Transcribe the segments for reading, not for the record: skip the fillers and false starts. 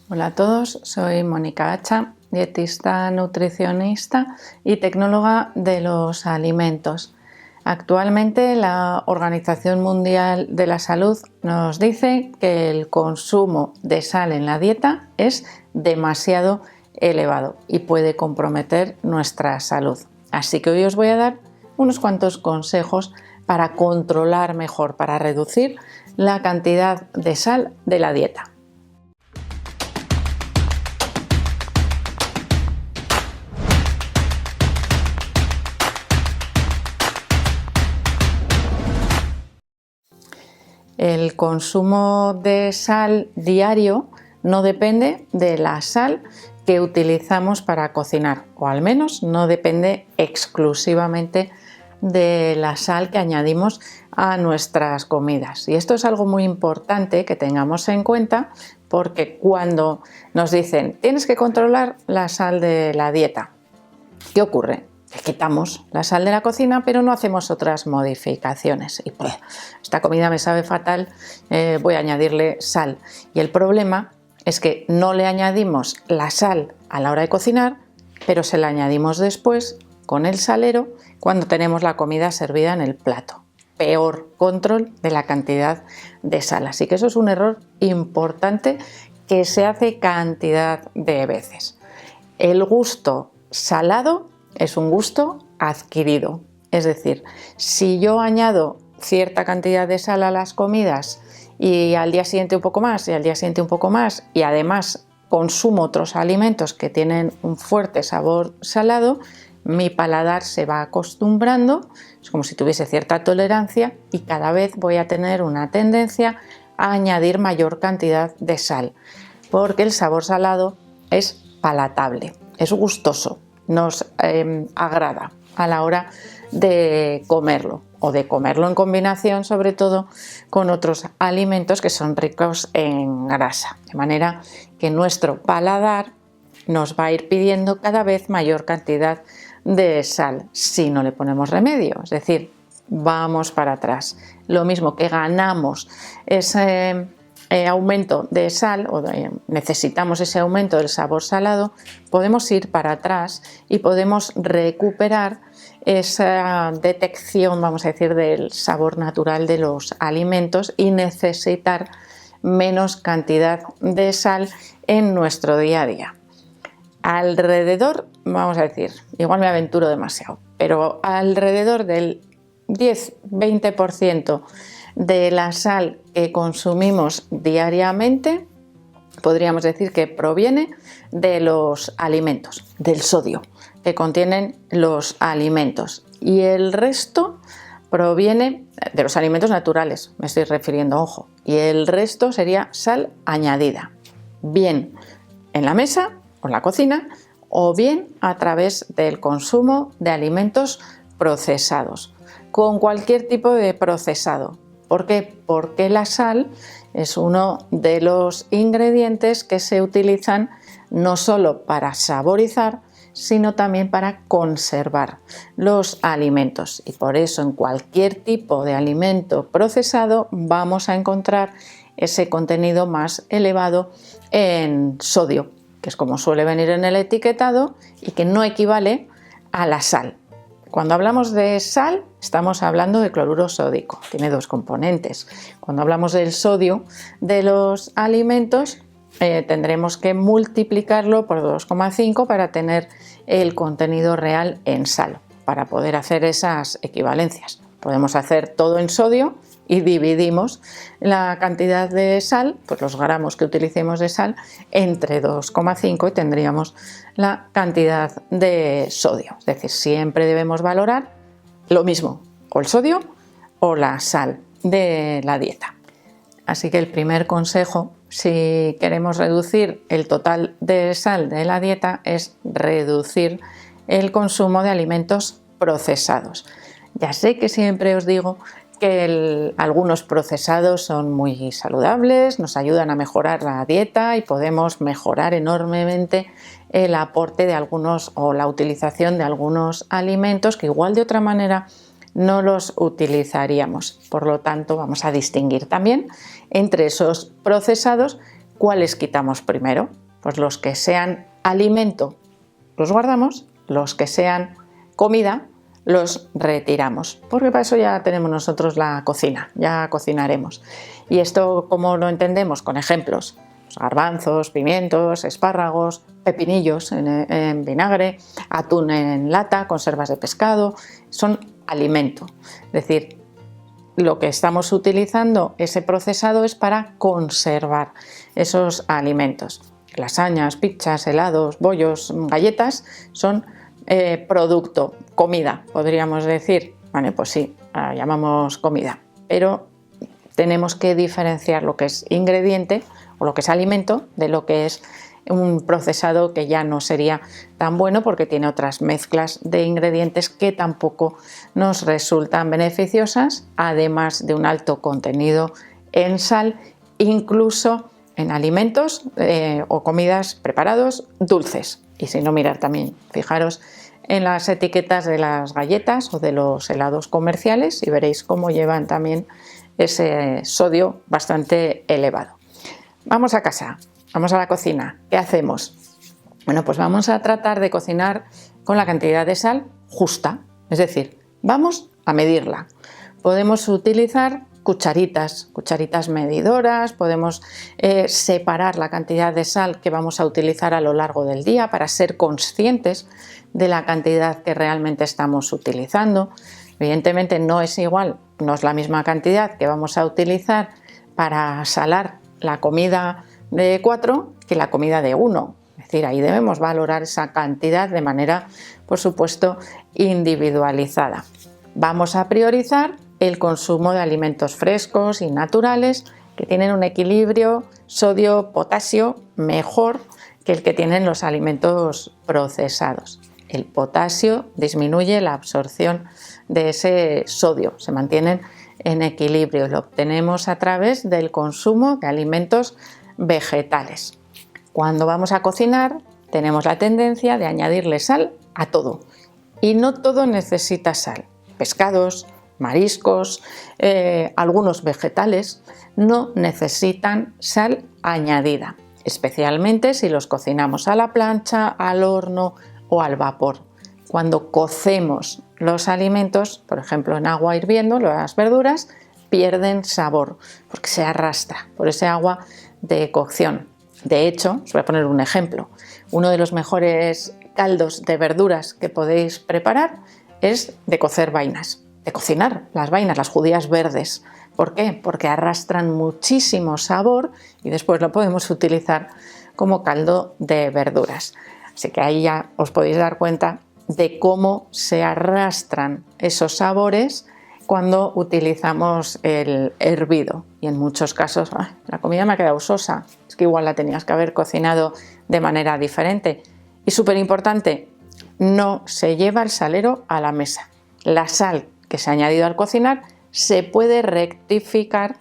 Hola a todos, soy Mónica Hacha, dietista, nutricionista y tecnóloga de los alimentos. Actualmente la Organización Mundial de la Salud nos dice que el consumo de sal en la dieta es demasiado elevado y puede comprometer nuestra salud. Así que hoy os voy a dar unos cuantos consejos para controlar mejor, para reducir la cantidad de sal de la dieta. El consumo de sal diario no depende de la sal que utilizamos para cocinar, o al menos no depende exclusivamente de la sal que añadimos a nuestras comidas. Y esto es algo muy importante que tengamos en cuenta, porque cuando nos dicen tienes que controlar la sal de la dieta, ¿qué ocurre? Que quitamos la sal de la cocina, pero no hacemos otras modificaciones. Y pues, esta comida me sabe fatal, voy a añadirle sal. Y el problema es que no le añadimos la sal a la hora de cocinar, pero se la añadimos después con el salero cuando tenemos la comida servida en el plato. Peor control de la cantidad de sal. Así que eso es un error importante que se hace cantidad de veces. El gusto salado es un gusto adquirido, es decir, si yo añado cierta cantidad de sal a las comidas y al día siguiente un poco más y al día siguiente un poco más y además consumo otros alimentos que tienen un fuerte sabor salado, mi paladar se va acostumbrando, es como si tuviese cierta tolerancia y cada vez voy a tener una tendencia a añadir mayor cantidad de sal, porque el sabor salado es palatable, es gustoso. Nos agrada a la hora de comerlo o de comerlo en combinación sobre todo con otros alimentos que son ricos en grasa, de manera que nuestro paladar nos va a ir pidiendo cada vez mayor cantidad de sal si no le ponemos remedio, es decir, vamos para atrás. Lo mismo que ganamos ese aumento de sal o necesitamos ese aumento del sabor salado, podemos ir para atrás y podemos recuperar esa detección, vamos a decir, del sabor natural de los alimentos y necesitar menos cantidad de sal en nuestro día a día. Alrededor, vamos a decir, igual me aventuro demasiado, pero alrededor del 10-20% de la sal que consumimos diariamente podríamos decir que proviene de los alimentos, del sodio que contienen los alimentos, y el resto proviene de los alimentos naturales, me estoy refiriendo, ojo, y el resto sería sal añadida, bien en la mesa o en la cocina o bien a través del consumo de alimentos procesados, con cualquier tipo de procesado. ¿Por qué? Porque la sal es uno de los ingredientes que se utilizan no solo para saborizar, sino también para conservar los alimentos. Y por eso en cualquier tipo de alimento procesado vamos a encontrar ese contenido más elevado en sodio, que es como suele venir en el etiquetado y que no equivale a la sal. Cuando hablamos de sal, estamos hablando de cloruro sódico, tiene dos componentes. Cuando hablamos del sodio de los alimentos, tendremos que multiplicarlo por 2,5 para tener el contenido real en sal, para poder hacer esas equivalencias. Podemos hacer todo en sodio y dividimos la cantidad de sal, pues los gramos que utilicemos de sal, entre 2,5 y tendríamos la cantidad de sodio. Es decir, siempre debemos valorar lo mismo, o el sodio o la sal de la dieta. Así que el primer consejo, si queremos reducir el total de sal de la dieta, es reducir el consumo de alimentos procesados. Ya sé que siempre os digo que algunos procesados son muy saludables, nos ayudan a mejorar la dieta y podemos mejorar enormemente el aporte de algunos o la utilización de algunos alimentos que igual de otra manera no los utilizaríamos. Por lo tanto, vamos a distinguir también entre esos procesados ¿cuáles quitamos primero? Pues los que sean alimento los guardamos, los que sean comida los retiramos, porque para eso ya tenemos nosotros la cocina, ya cocinaremos. ¿Y esto cómo lo entendemos? Con ejemplos: garbanzos, pimientos, espárragos, pepinillos en vinagre, atún en lata, conservas de pescado, son alimento. Es decir, lo que estamos utilizando, ese procesado, es para conservar esos alimentos. Lasañas, pizzas, helados, bollos, galletas son producto, comida, podríamos decir. Vale, pues sí, la llamamos comida, pero tenemos que diferenciar lo que es ingrediente o lo que es alimento de lo que es un procesado, que ya no sería tan bueno porque tiene otras mezclas de ingredientes que tampoco nos resultan beneficiosas, además de un alto contenido en sal, incluso en alimentos o comidas preparados dulces. Y si no, mirar también, fijaros en las etiquetas de las galletas o de los helados comerciales y veréis cómo llevan también ese sodio bastante elevado. Vamos a casa, vamos a la cocina. ¿Qué hacemos? Bueno, pues vamos a tratar de cocinar con la cantidad de sal justa, es decir, vamos a medirla. Podemos utilizar cucharitas medidoras, podemos separar la cantidad de sal que vamos a utilizar a lo largo del día para ser conscientes de la cantidad que realmente estamos utilizando. Evidentemente no es igual, no es la misma cantidad que vamos a utilizar para salar la comida de 4 que la comida de 1. Es decir, ahí debemos valorar esa cantidad de manera, por supuesto, individualizada. Vamos a priorizar el consumo de alimentos frescos y naturales que tienen un equilibrio sodio-potasio mejor que el que tienen los alimentos procesados. El potasio disminuye la absorción de ese sodio, se mantienen en equilibrio, lo obtenemos a través del consumo de alimentos vegetales. Cuando vamos a cocinar tenemos la tendencia de añadirle sal a todo y no todo necesita sal. Pescados, mariscos, algunos vegetales no necesitan sal añadida, especialmente si los cocinamos a la plancha, al horno o al vapor. Cuando cocemos los alimentos, por ejemplo en agua hirviendo, las verduras pierden sabor porque se arrastra por ese agua de cocción. De hecho, os voy a poner un ejemplo. Uno de los mejores caldos de verduras que podéis preparar es de cocer vainas, de cocinar las vainas, las judías verdes. ¿Por qué? Porque arrastran muchísimo sabor y después lo podemos utilizar como caldo de verduras. Así que ahí ya os podéis dar cuenta de cómo se arrastran esos sabores cuando utilizamos el hervido. Y en muchos casos, la comida me ha quedado sosa, es que igual la tenías que haber cocinado de manera diferente. Y súper importante, no se lleva el salero a la mesa. La sal que se ha añadido al cocinar se puede rectificar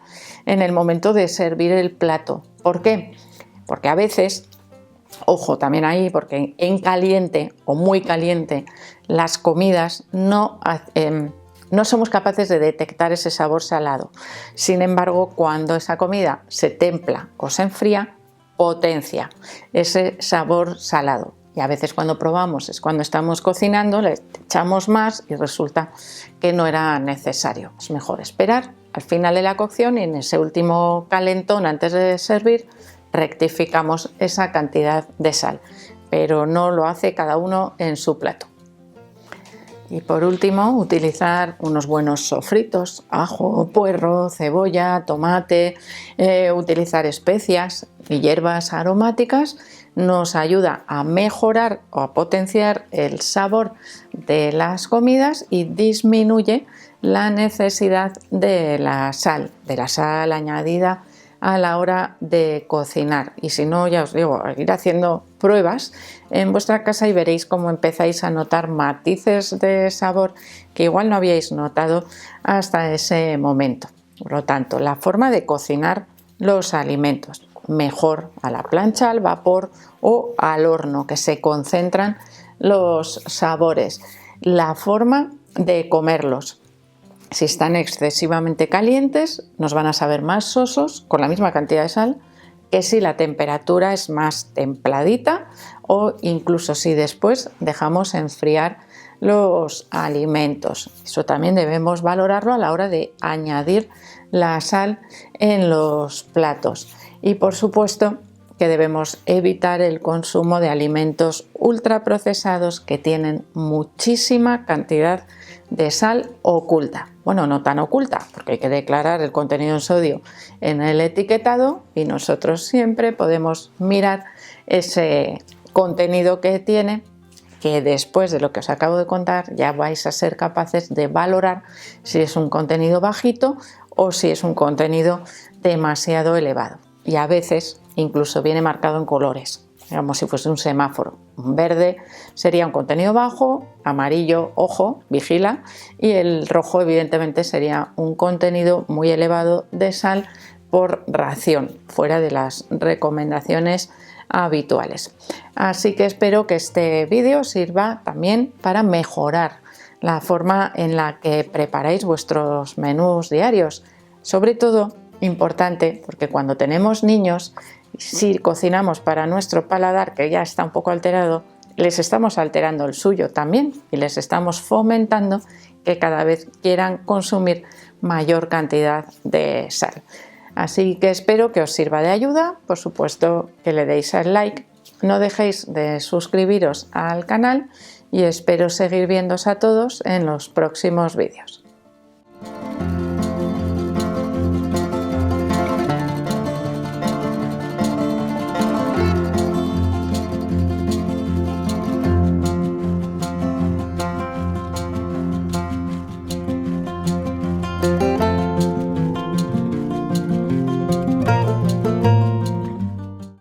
en el momento de servir el plato. ¿Por qué? Porque a veces, ojo también ahí, porque en caliente o muy caliente las comidas no somos capaces de detectar ese sabor salado. Sin embargo, cuando esa comida se templa o se enfría, potencia ese sabor salado. Y a veces cuando probamos es cuando estamos cocinando, le echamos más y resulta que no era necesario. Es mejor esperar al final de la cocción y en ese último calentón antes de servir rectificamos esa cantidad de sal, pero no lo hace cada uno en su plato. Y por último, utilizar unos buenos sofritos, ajo, puerro, cebolla, tomate, utilizar especias y hierbas aromáticas nos ayuda a mejorar o a potenciar el sabor de las comidas y disminuye la necesidad de la sal añadida a la hora de cocinar. Y si no, ya os digo, ir haciendo pruebas en vuestra casa y veréis cómo empezáis a notar matices de sabor que igual no habíais notado hasta ese momento. Por lo tanto, la forma de cocinar los alimentos, mejor a la plancha, al vapor o al horno, que se concentran los sabores. La forma de comerlos. Si están excesivamente calientes, nos van a saber más sosos con la misma cantidad de sal que si la temperatura es más templadita o incluso si después dejamos enfriar los alimentos. Eso también debemos valorarlo a la hora de añadir la sal en los platos. Y por supuesto que debemos evitar el consumo de alimentos ultraprocesados que tienen muchísima cantidad de sal oculta. Bueno, no tan oculta, porque hay que declarar el contenido en sodio en el etiquetado y nosotros siempre podemos mirar ese contenido que tiene, que después de lo que os acabo de contar ya vais a ser capaces de valorar si es un contenido bajito o si es un contenido demasiado elevado. Y a veces incluso viene marcado en colores, como si fuese un semáforo. Un verde sería un contenido bajo, amarillo, ojo, vigila, y el rojo evidentemente sería un contenido muy elevado de sal por ración, fuera de las recomendaciones habituales. Así que espero que este vídeo sirva también para mejorar la forma en la que preparáis vuestros menús diarios. Sobre todo, importante, porque cuando tenemos niños, si cocinamos para nuestro paladar, que ya está un poco alterado, les estamos alterando el suyo también y les estamos fomentando que cada vez quieran consumir mayor cantidad de sal. Así que espero que os sirva de ayuda. Por supuesto que le deis al like, no dejéis de suscribiros al canal y espero seguir viéndoos a todos en los próximos vídeos.